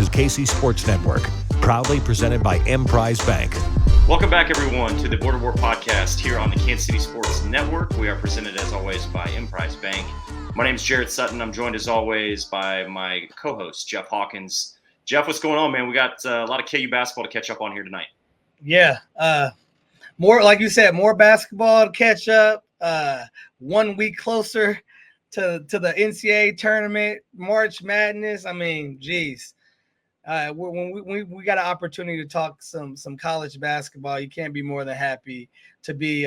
is KC Sports Network, proudly presented by Emprise Bank. Welcome back, everyone, to the Border War podcast here on the Kansas City Sports Network. We are presented, as always, by Emprise Bank. My name is Jarrett Sutton. I'm joined, as always, by my co-host, Jeff Hawkins. Jeff, what's going on, man? We got a lot of KU basketball to catch up on here tonight. Yeah. More, like you said, more basketball to catch up. 1 week closer to the NCAA tournament, March Madness. I mean, geez. When we got an opportunity to talk some college basketball, you can't be more than happy to be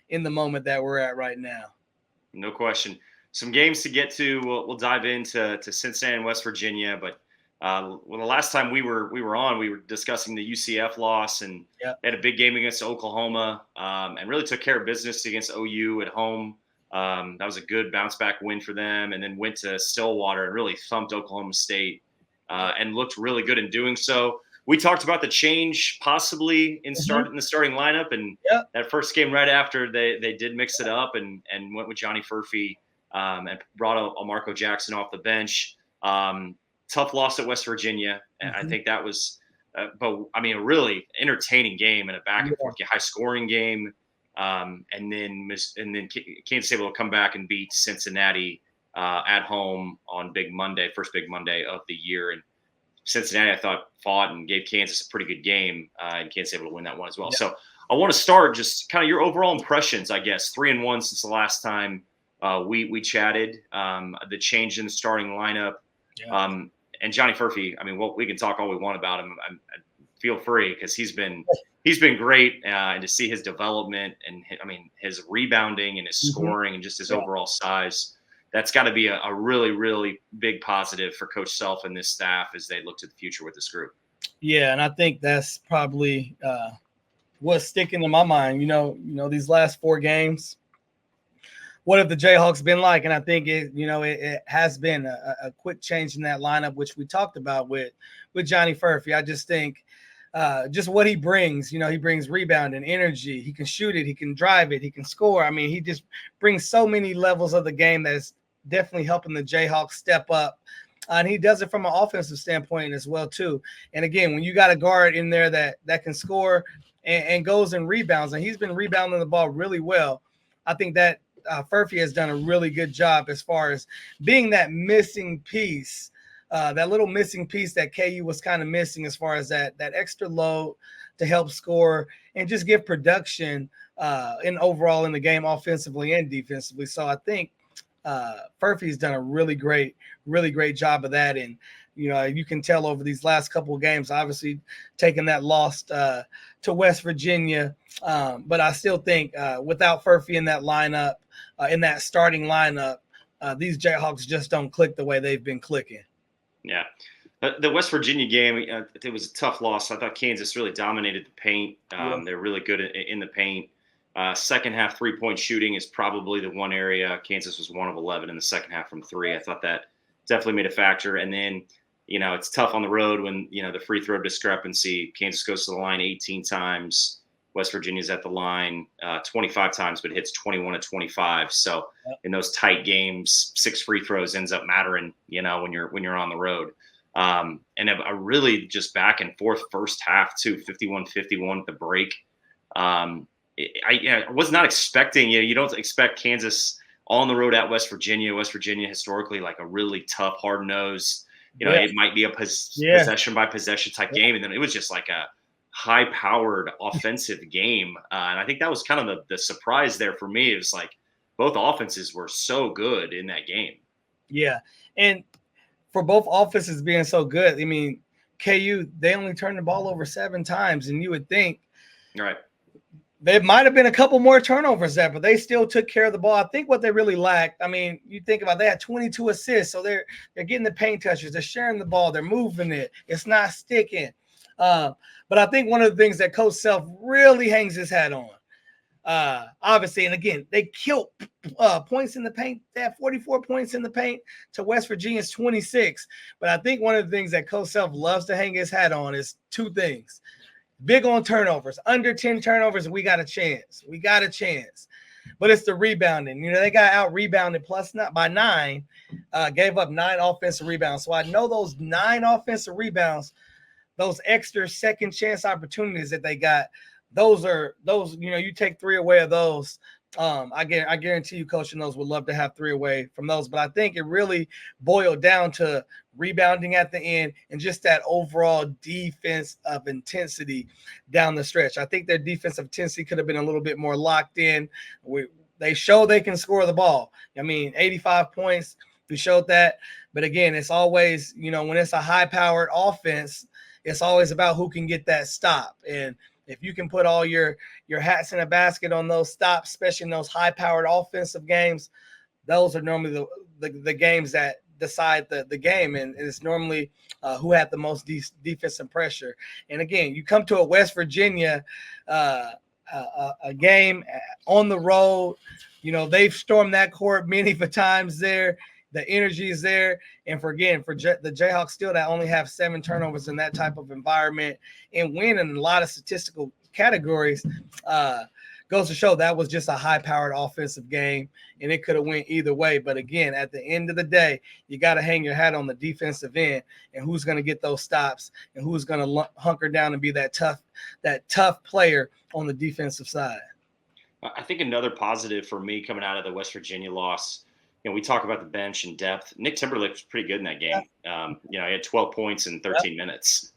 in the moment that we're at right now. No question. Some games to get to. We'll dive into Cincinnati and West Virginia, but the last time we were on, we were discussing the UCF loss, and They had a big game against Oklahoma, and really took care of business against OU at home. That was a good bounce back win for them, and then went to Stillwater and really thumped Oklahoma State. And looked really good in doing so. We talked about the change possibly in the starting lineup, and that first game right after they did mix it up and went with Johnny Furhpy and brought a Marco Jackson off the bench. Tough loss at West Virginia, and I think that was, but I mean, a really entertaining game and a back and forth, high scoring game, and then Kansas able to come back and beat Cincinnati at home on first big Monday of the year. And Cincinnati, I thought, fought and gave Kansas a pretty good game, and Kansas able to win that one as well. Yeah. So I want to start just kind of your overall impressions, I guess. 3-1 since the last time we chatted. The change in the starting lineup, and Johnny Furhpy. I mean, we can talk all we want about him. Feel free, because he's been great, and to see his development and his rebounding and his scoring and just his overall size. That's got to be a really, really big positive for Coach Self and this staff as they look to the future with this group. Yeah, and I think that's probably what's sticking in my mind. You know, these last 4 games, what have the Jayhawks been like? And I think it has been a quick change in that lineup, which we talked about with Johnny Furhpy. I just think just what he brings, he brings rebound and energy. He can shoot it. He can drive it. He can score. I mean, he just brings so many levels of the game that is definitely helping the Jayhawks step up. And he does it from an offensive standpoint as well, too. And again, when you got a guard in there that can score and goes and rebounds, and he's been rebounding the ball really well, I think that Furhpy has done a really good job as far as being that missing piece, that little missing piece that KU was kind of missing as far as that extra load to help score and just give production overall in the game offensively and defensively. So I think Furphy's done a really great job of that. And, you can tell over these last couple of games, obviously taking that loss to West Virginia. But I still think without Furhpy in that lineup, in that starting lineup, these Jayhawks just don't click the way they've been clicking. Yeah. The West Virginia game, it was a tough loss. I thought Kansas really dominated the paint. They're really good in the paint. Second half 3-point shooting is probably the one area. Kansas was 1 of 11 in the second half from 3. I thought that definitely made a factor. And then, it's tough on the road when, the free throw discrepancy. Kansas goes to the line 18 times. West Virginia's at the line 25 times, but hits 21 of 25. So in those tight games, 6 free throws ends up mattering, when you're on the road. And a really just back and forth first half too, 51-51 at the break. I was not expecting, you don't expect Kansas on the road at West Virginia. West Virginia historically like a really tough, hard-nosed, it might be a possession by possession type game. And then it was just like a high-powered offensive game. And I think that was kind of the surprise there for me. It was like both offenses were so good in that game. Yeah. And for both offenses being so good, I mean, KU, they only turned the ball over 7 times. And you would think there might have been a couple more turnovers there, but they still took care of the ball. I think what they really lacked, I mean, you think about they had 22 assists, so they're getting the paint touches, they're sharing the ball, they're moving it, it's not sticking. But I think one of the things that Coach Self really hangs his hat on, obviously, and again, they killed points in the paint. They had 44 points in the paint to West Virginia's 26. But I think one of the things that Coach Self loves to hang his hat on is 2 things. Big on turnovers, under 10 turnovers, we got a chance. but it's the rebounding. They got out rebounded plus not by 9, gave up 9 offensive rebounds. So I know those 9 offensive rebounds, those extra second chance opportunities that they got, those you take 3 away of those. I guarantee you, Coach knows would love to have 3 away from those. But I think it really boiled down to rebounding at the end and just that overall defense of intensity down the stretch. I think their defensive intensity could have been a little bit more locked in. They show they can score the ball. 85 points, we showed that. But again, it's always, when it's a high-powered offense, it's always about who can get that stop. And if you can put all your hats in a basket on those stops, especially in those high-powered offensive games, those are normally the games that decide the game, and it's normally who had the most defensive pressure. And again, you come to a West Virginia a game on the road. They've stormed that court many times there. The energy is there. And for the Jayhawks still that only have 7 turnovers in that type of environment and win in a lot of statistical categories, goes to show that was just a high-powered offensive game, and it could have went either way. But again, at the end of the day, you got to hang your hat on the defensive end and who's going to get those stops and who's going to hunker down and be that tough player on the defensive side. I think another positive for me coming out of the West Virginia loss, we talk about the bench and depth. Nick Timberlake was pretty good in that game. He had 12 points in 13 minutes.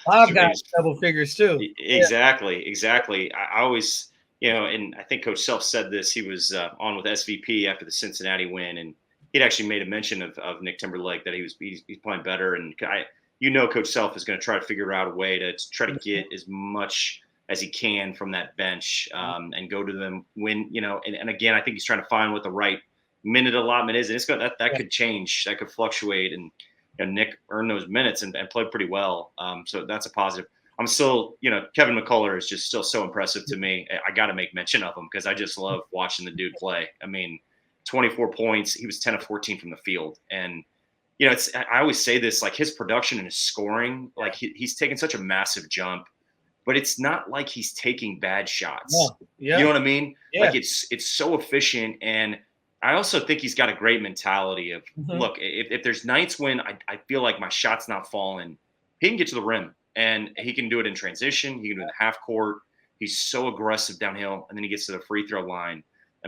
I've got double figures too. Exactly. I always, and I think Coach Self said this. He was on with SVP after the Cincinnati win, and he'd actually made a mention of Nick Timberlake that he's playing better. And Coach Self is going to try to figure out a way to try to get as much as he can from that bench and go to them when, and again, I think he's trying to find what the right minute allotment is, and it's that could change, that could fluctuate, and Nick earned those minutes and played pretty well. So that's a positive. I'm still, Kevin McCullough is just still so impressive to me. I got to make mention of him because I just love watching the dude play. 24 points. He was 10 of 14 from the field, and I always say this, like his production and his scoring, like he's taken such a massive jump, but it's not like he's taking bad shots. Yeah. You know what I mean? Yeah. Like it's so efficient. And I also think he's got a great mentality of, look, if there's nights when I feel like my shot's not falling, he can get to the rim and he can do it in transition. He can do it in the half court. He's so aggressive downhill, and then he gets to the free throw line.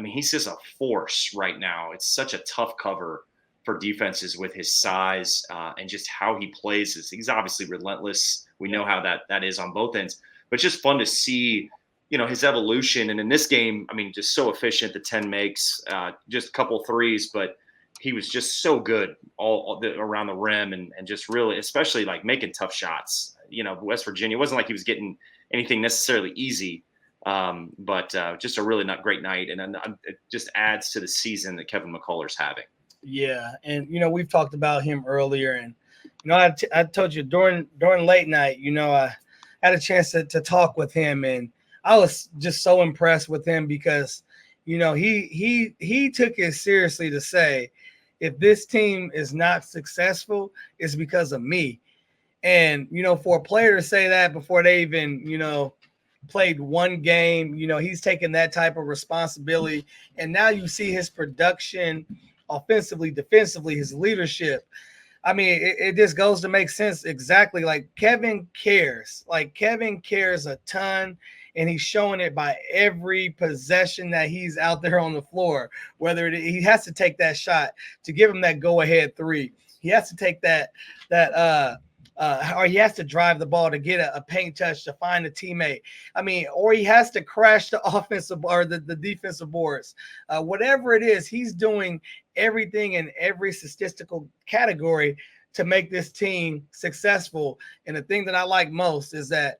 He's just a force right now. It's such a tough cover for defenses with his size and just how he plays. He's obviously relentless. We know how that is on both ends, but it's just fun to see his evolution. And in this game, just so efficient, the 10 makes, just a couple threes, but he was just so good all around the rim and just really, especially like making tough shots. West Virginia, it wasn't like he was getting anything necessarily easy, but just a really not great night. And it just adds to the season that Kevin McCullough's having. Yeah. And, we've talked about him earlier, and, I told you during late night, I had a chance to talk with him, and I was just so impressed with him because, he took it seriously to say, if this team is not successful, it's because of me. And, for a player to say that before they even, played one game, he's taking that type of responsibility. And now you see his production offensively, defensively, his leadership. It just goes to make sense. Exactly. Like Kevin cares. Kevin cares a ton, and he's showing it by every possession that he's out there on the floor, whether he has to take that shot to give him that go-ahead 3. He has to take that or he has to drive the ball to get a paint touch to find a teammate. Or he has to crash the offensive or the defensive boards. Whatever it is, he's doing everything in every statistical category to make this team successful. And the thing that I like most is that,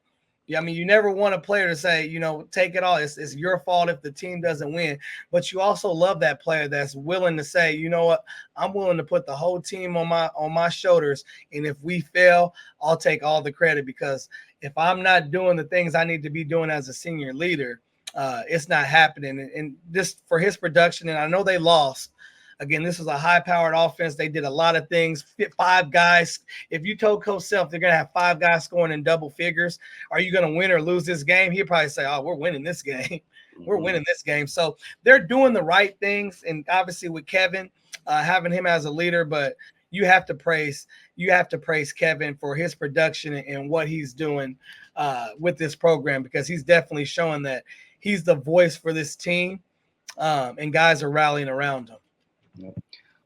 you never want a player to say, take it all. It's your fault if the team doesn't win. But you also love that player that's willing to say, you know what, I'm willing to put the whole team on my shoulders. And if we fail, I'll take all the credit, because if I'm not doing the things I need to be doing as a senior leader, it's not happening. And just for his production, and I know they lost. Again, this was a high-powered offense. They did a lot of things. 5 guys. If you told Coach Self they're going to have 5 guys scoring in double figures, are you going to win or lose this game? He'd probably say, oh, we're winning this game. we're winning this game. So they're doing the right things. And obviously with Kevin, having him as a leader, but you have to praise Kevin for his production and what he's doing with this program, because he's definitely showing that he's the voice for this team, and guys are rallying around him. Yep.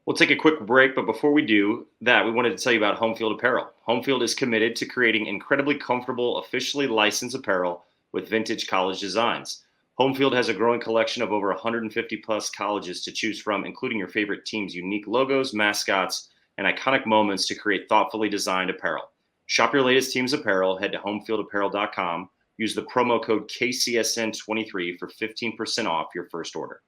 We'll take a quick break, but before we do that, we wanted to tell you about Home Field Apparel. Home Field is committed to creating incredibly comfortable, officially licensed apparel with vintage college designs. Home Field has a growing collection of over 150 plus colleges to choose from, including your favorite team's unique logos, mascots, and iconic moments to create thoughtfully designed apparel. Shop your latest team's apparel. Head to homefieldapparel.com. Use the promo code KCSN23 for 15% off your first order.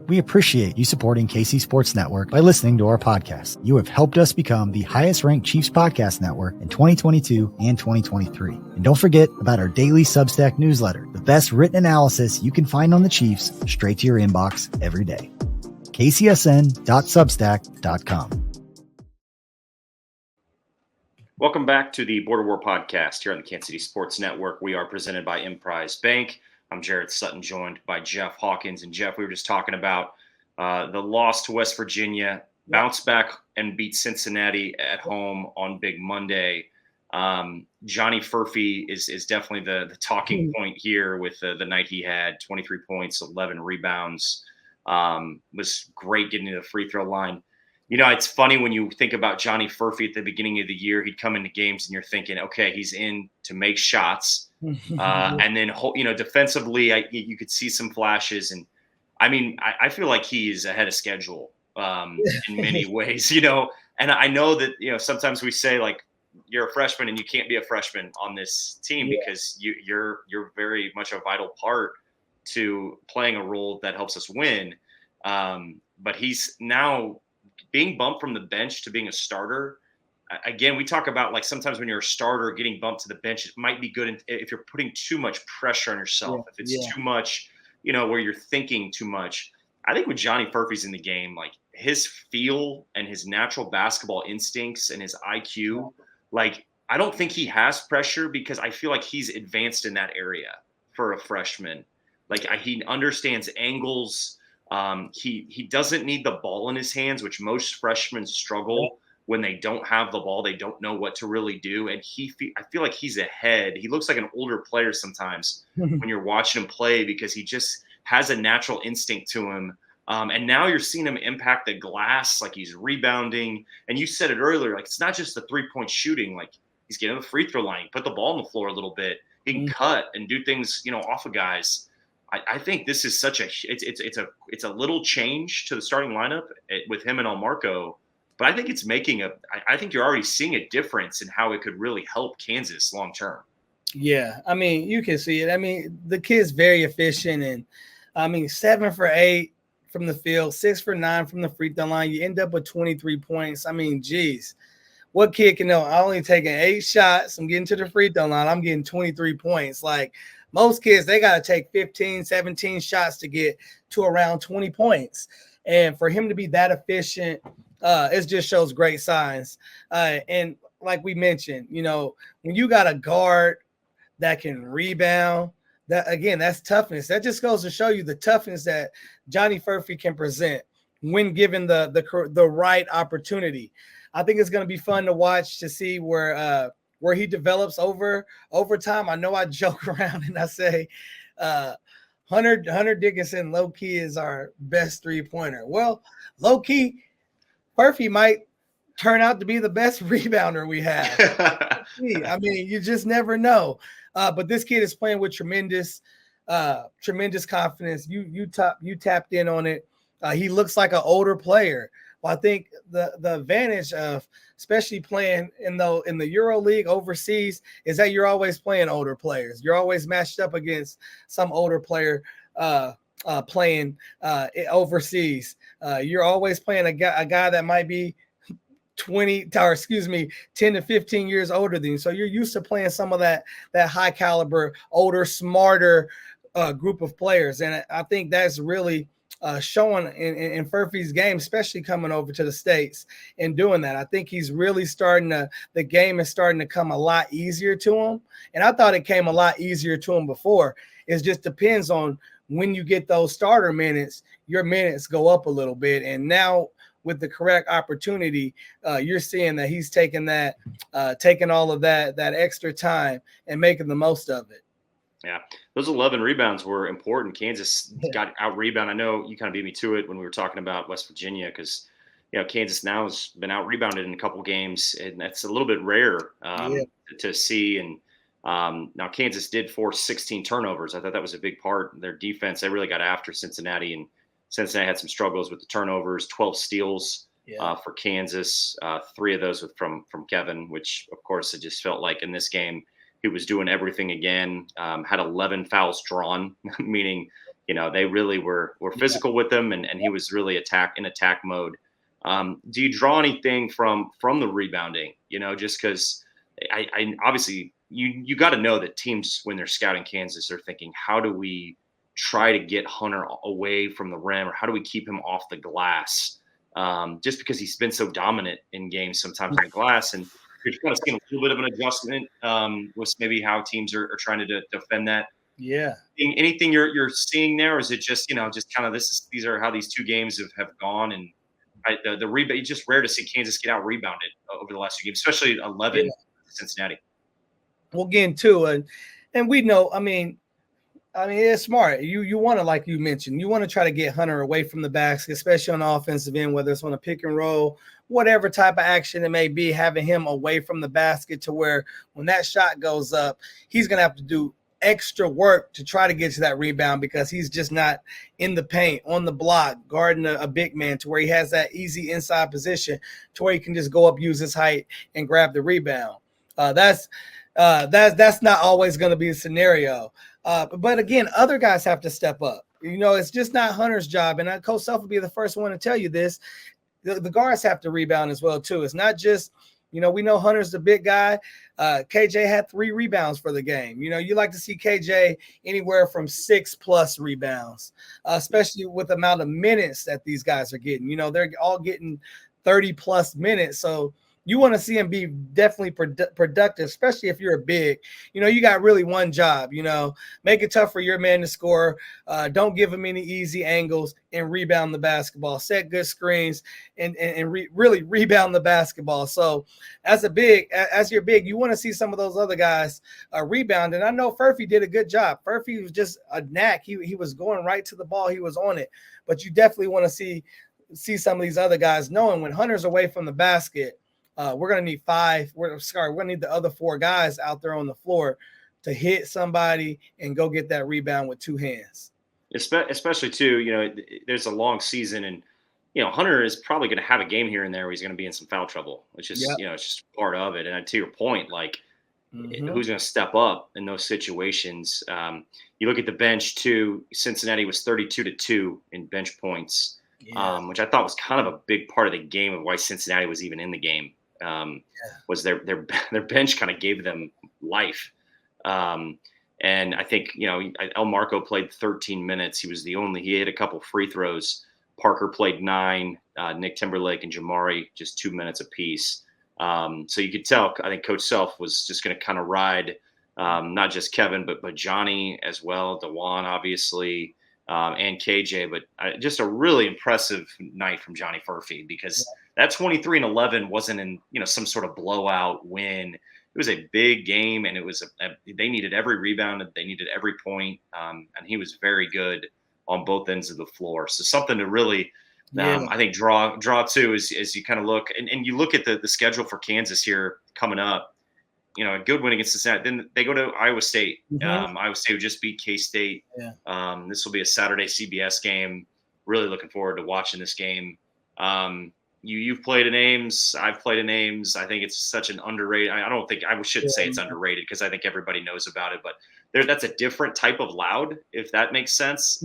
We appreciate you supporting KC Sports Network by listening to our podcast. You have helped us become the highest ranked Chiefs podcast network in 2022 and 2023. And don't forget about our daily Substack newsletter, the best written analysis you can find on the Chiefs straight to your inbox every day. kcsn.substack.com. Welcome back to the Border War podcast here on the Kansas City Sports Network. We are presented by Emprise Bank. I'm Jarrett Sutton, joined by Jeff Hawkins. And Jeff, we were just talking about the loss to West Virginia, bounce back and beat Cincinnati at home on Big Monday. Johnny Furhpy is definitely the talking point here with the night he had. 23 points, 11 rebounds. Was great getting to the free throw line. You know, it's funny when you think about Johnny Furhpy at the beginning of the year. He'd come into games and you're thinking, okay, he's in to make shots. And then, you know, defensively, you could see some flashes. And I mean, I feel like he is ahead of schedule in many ways, you know. And I know that, you know, sometimes we say, like, you're a freshman and you can't be a freshman on this team because you're very much a vital part to playing a role that helps us win. But he's now being bumped from the bench to being a starter. Again, we talk about, like, sometimes when you're a starter, getting bumped to the bench, it might be good if you're putting too much pressure on yourself. If it's too much, you know, where you're thinking too much. I think with Johnny Furhpy's in the game, like, his feel and his natural basketball instincts and his IQ, like, I don't think he has pressure because I feel like he's advanced in that area for a freshman. Like, he understands angles. He doesn't need the ball in his hands, which most freshmen struggle when they don't have the ball. They don't know what to really do. And I feel like he's ahead. He looks like an older player sometimes when you're watching him play because he just has a natural instinct to him. And now you're seeing him impact the glass, like he's rebounding. And you said it earlier, like, it's not just the 3-point shooting. Like, he's getting the free throw line, put the ball on the floor a little bit. He can cut and do things, you know, off of guys. I think this is such it's a little change to the starting lineup with him and Almarco, but I think it's I think you're already seeing a difference in how it could really help Kansas long term. Yeah, I mean, you can see it. I mean, the kid's very efficient, and I mean, 7 for 8 from the field, 6 for 9 from the free throw line. You end up with 23 points. I mean, geez, what kid can know? I only taking 8 shots. I'm getting to the free throw line. I'm getting 23 points. Like, most kids, they got to take 15, 17 shots to get to around 20 points. And for him to be that efficient, it just shows great signs. And like we mentioned, you know, when you got a guard that can rebound, that's toughness. That just goes to show you the toughness that Johnny Furhpy can present when given the right opportunity. I think it's going to be fun to watch to see where he develops over time. I know I joke around and I say Hunter Dickinson low-key is our best three-pointer. Well, low-key, Furhpy might turn out to be the best rebounder we have. I mean, you just never know. But this kid is playing with tremendous confidence. You tapped in on it. He looks like an older player. Well, I think the advantage of especially playing in the Euro League overseas is that you're always playing older players. You're always matched up against some older player playing overseas. You're always playing a guy that might be 10 to 15 years older than you. So you're used to playing some of that high caliber, older, smarter group of players. And I think that's really showing in Furphy's game, especially coming over to the States and doing that. I think he's really the game is starting to come a lot easier to him. And I thought it came a lot easier to him before. It just depends on when you get those starter minutes, your minutes go up a little bit. And now with the correct opportunity, you're seeing that he's taking all of that extra time and making the most of it. Yeah, those 11 rebounds were important. Kansas got out rebound. I know you kind of beat me to it when we were talking about West Virginia because, Kansas now has been out rebounded in a couple games, and that's a little bit rare to see. And now Kansas did force 16 turnovers. I thought that was a big part of their defense. They really got after Cincinnati, and Cincinnati had some struggles with the turnovers. 12 steals for Kansas. 3 of those from Kevin, which of course it just felt like in this game he was doing everything again. Had 11 fouls drawn, meaning they really were physical with him, and he was really in attack mode. Do you draw anything from the rebounding? Just because I obviously you got to know that teams when they're scouting Kansas are thinking, how do we try to get Hunter away from the rim, or how do we keep him off the glass? Just because he's been so dominant in games sometimes on the glass, and you're kind of seeing a little bit of an adjustment with maybe how teams are trying to defend that. Yeah. Anything you're seeing there, or is it just just kind of these are how these 2 games have gone, and the rebound? It's just rare to see Kansas get out rebounded over the last 2 games, especially 11 Cincinnati. Well, again, too, and we know. I mean, it's smart. You want to, like you mentioned, you want to try to get Hunter away from the basket, especially on the offensive end, whether it's on a pick and roll, whatever type of action it may be, having him away from the basket to where when that shot goes up, he's going to have to do extra work to try to get to that rebound because he's just not in the paint, on the block, guarding a big man to where he has that easy inside position to where he can just go up, use his height, and grab the rebound. That's not always going to be a scenario. But again, other guys have to step up. It's just not Hunter's job. And Coach Self will be the first one to tell you this. The guards have to rebound as well, too. It's not just, we know Hunter's the big guy. KJ had 3 rebounds for the game. You like to see KJ anywhere from 6+ rebounds, especially with the amount of minutes that these guys are getting. They're all getting 30+ minutes. So you want to see him be definitely productive, especially if you're a big. You got really one job, make it tough for your man to score. Don't give him any easy angles and rebound the basketball. Set good screens and really rebound the basketball. So as you're big, you want to see some of those other guys rebound. And I know Furphy did a good job. Furphy was just a knack. He was going right to the ball. He was on it. But you definitely want to see some of these other guys knowing when Hunter's away from the basket, we're going to need 5. We're going to need the other 4 guys out there on the floor to hit somebody and go get that rebound with 2 hands. Especially too, there's a long season, and Hunter is probably going to have a game here and there where he's going to be in some foul trouble, which is it's just part of it. And to your point, like who's going to step up in those situations? You look at the bench too. Cincinnati was 32-2 in bench points, which I thought was kind of a big part of the game of why Cincinnati was even in the game. Was their bench kind of gave them life. And I think, El Marco played 13 minutes. He hit a couple free throws. Parker played 9, Nick Timberlake and Jamari, just 2 minutes apiece. So you could tell, I think Coach Self was just going to kind of ride, not just Kevin, but Johnny as well, DeJuan, obviously, and KJ, but just a really impressive night from Johnny Furhpy, because that 23-11 wasn't in, some sort of blowout win. It was a big game, and it was they needed every rebound, they needed every point, and he was very good on both ends of the floor. So something to really, I think, draw to as you kind of look and you look at the schedule for Kansas here coming up. A good win against Cincinnati. Then they go to Iowa State. Iowa State would just beat K-State. This will be a Saturday CBS game. Really looking forward to watching this game. You've played in Ames. I've played in Ames. I think it's such an underrated. I shouldn't say it's underrated, because I think everybody knows about it. But that's a different type of loud, if that makes sense.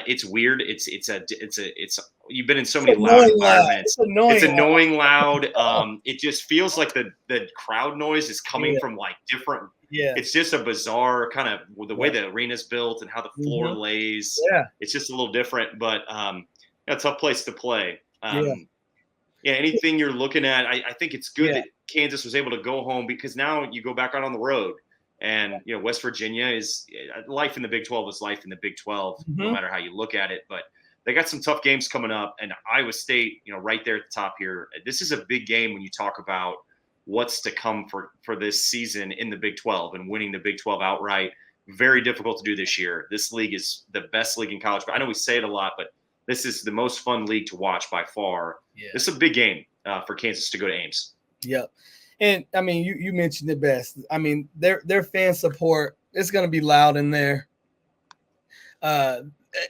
It's weird. You've been in so many loud environments. It's annoying loud. It just feels like the crowd noise is coming from like different it's just a bizarre kind of the way the arena's built and how the floor lays. Yeah. It's just a little different, but a tough place to play. Anything you're looking at, I think it's good that Kansas was able to go home, because now you go back out on the road. And, West Virginia is life in the Big 12 is life in the Big 12, no matter how you look at it. But they got some tough games coming up. And Iowa State, right there at the top here. This is a big game when you talk about what's to come for this season in the Big 12 and winning the Big 12 outright. Very difficult to do this year. This league is the best league in college. But I know we say it a lot, but this is the most fun league to watch by far. Yeah. This is a big game for Kansas to go to Ames. Yep. And I mean, you mentioned it best. I mean, their fan support is going to be loud in there.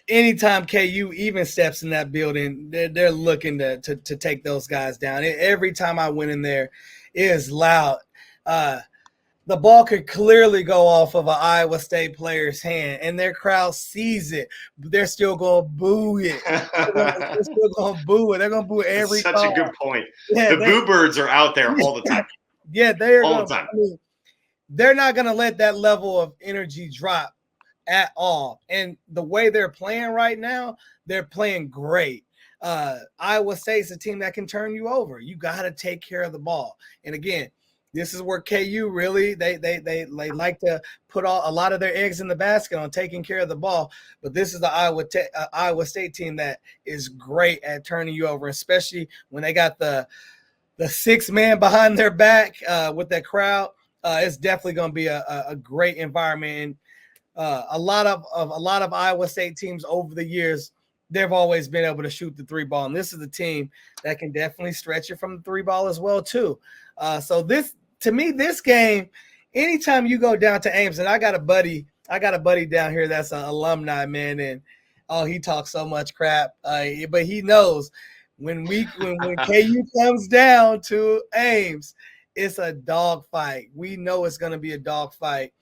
Anytime KU even steps in that building, they're looking to take those guys down. Every time I went in there, it is loud. The ball could clearly go off of an Iowa State player's hand, and their crowd sees it. But they're still going to boo it. They're still going to boo it. They're going to boo it every time. Such a good point. The boo birds are out there all the time. Yeah, they're all the time. I mean, they're not going to let that level of energy drop at all. And the way they're playing right now, they're playing great. Iowa State's a team that can turn you over. You got to take care of the ball. And again, this is where KU really they like to put a lot of their eggs in the basket on taking care of the ball. But this is the Iowa State team that is great at turning you over, especially when they got the 6 man behind their back with that crowd. It's definitely going to be a great environment. And a lot of Iowa State teams over the years, they've always been able to shoot the 3 ball, and this is a team that can definitely stretch it from the 3 ball as well too. So this game, anytime you go down to Ames, and I got a buddy down here that's an alumni, man, and he talks so much crap, but he knows when KU comes down to Ames, it's a dog fight. We know it's going to be a dog fight,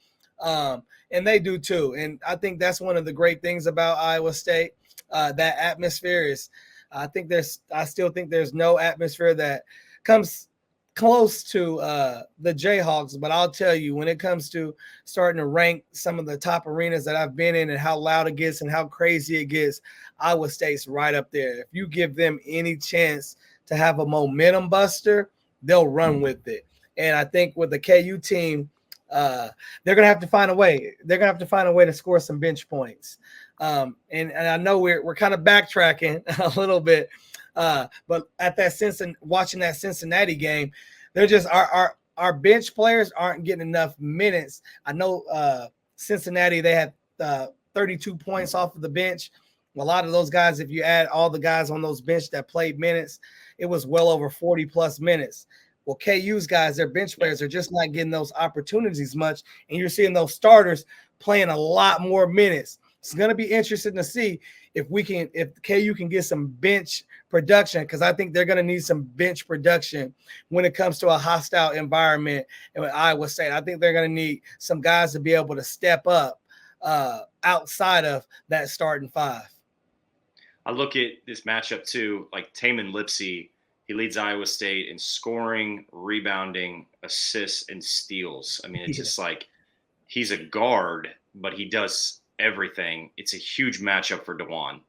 and they do too. And I think that's one of the great things about Iowa State. That atmosphere is, I still think there's no atmosphere that comes close to the Jayhawks, but I'll tell you, when it comes to starting to rank some of the top arenas that I've been in and how loud it gets and how crazy it gets, Iowa State's right up there. If you give them any chance to have a momentum buster, they'll run with it. And I think with the KU team, they're going to have to find a way. They're going to have to find a way to score some bench points. And I know we're kind of backtracking a little bit, but at watching that Cincinnati game, they're just our bench players aren't getting enough minutes. I know Cincinnati, they had 32 points off of the bench. A lot of those guys, if you add all the guys on those bench that played minutes, it was well over 40 plus minutes. Well, KU's guys, their bench players are just not getting those opportunities much, and you're seeing those starters playing a lot more minutes. It's going to be interesting to see if KU can get some bench production, because I think they're going to need some bench production when it comes to a hostile environment. And with Iowa State, I think they're going to need some guys to be able to step up outside of that starting 5. I look at this matchup too, like Tamin Lipsey. He leads Iowa State in scoring, rebounding, assists, and steals. I mean, it's just like he's a guard, but he does everything. It's a huge matchup for DeJuan.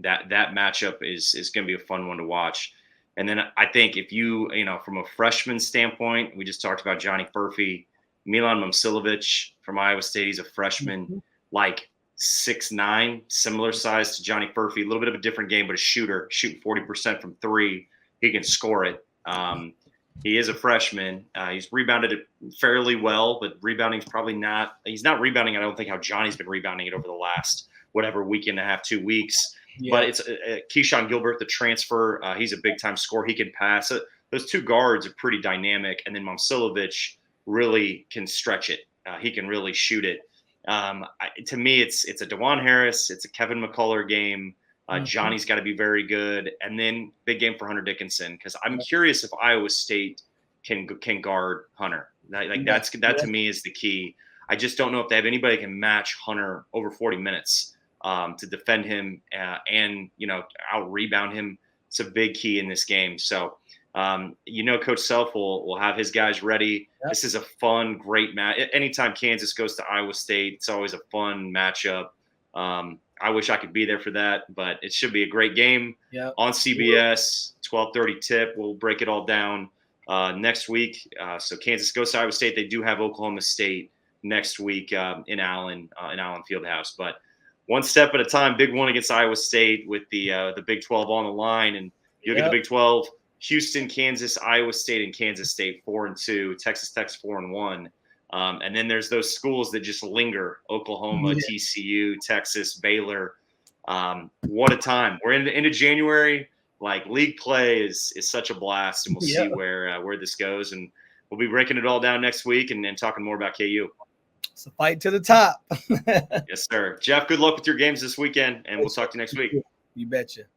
That matchup is going to be a fun one to watch. And then I think if you from a freshman standpoint, we just talked about Johnny Furhpy, Milan Momcilovic from Iowa State. He's a freshman, like 6'9", similar size to Johnny Furhpy. A little bit of a different game, but a shooter, shooting 40% from 3. He can score it. He is a freshman. He's rebounded it fairly well, but rebounding's probably not – he's not rebounding, I don't think, how Johnny's been rebounding it over the last week and a half, 2 weeks. Yeah. But it's Keyshawn Gilbert, the transfer. He's a big-time scorer. He can pass. Those 2 guards are pretty dynamic, and then Momcilovic really can stretch it. He can really shoot it. To me, it's a DeJuan Harris. It's a Kevin McCullough game. Johnny's got to be very good, and then big game for Hunter Dickinson, because I'm curious if Iowa State can guard Hunter. That to me is the key. I just don't know if they have anybody that can match Hunter over 40 minutes to defend him and out rebound him. It's a big key in this game. So Coach Self will have his guys ready. Yep. This is a fun, great match. Anytime Kansas goes to Iowa State, it's always a fun matchup. I wish I could be there for that, but it should be a great game on CBS, 12:30 tip. We'll break it all down next week. So Kansas goes to Iowa State. They do have Oklahoma State next week in Allen Fieldhouse. But one step at a time, big one against Iowa State with the Big 12 on the line. And you look at the Big 12, Houston, Kansas, Iowa State, and Kansas State 4-2, Texas Tech's 4-1. And then there's those schools that just linger: Oklahoma, TCU, Texas, Baylor. What a time! We're into January. Like, league play is such a blast, and we'll see where this goes. And we'll be breaking it all down next week and talking more about KU. It's a fight to the top. Yes, sir. Jeff, good luck with your games this weekend, and we'll talk to you next week. You betcha.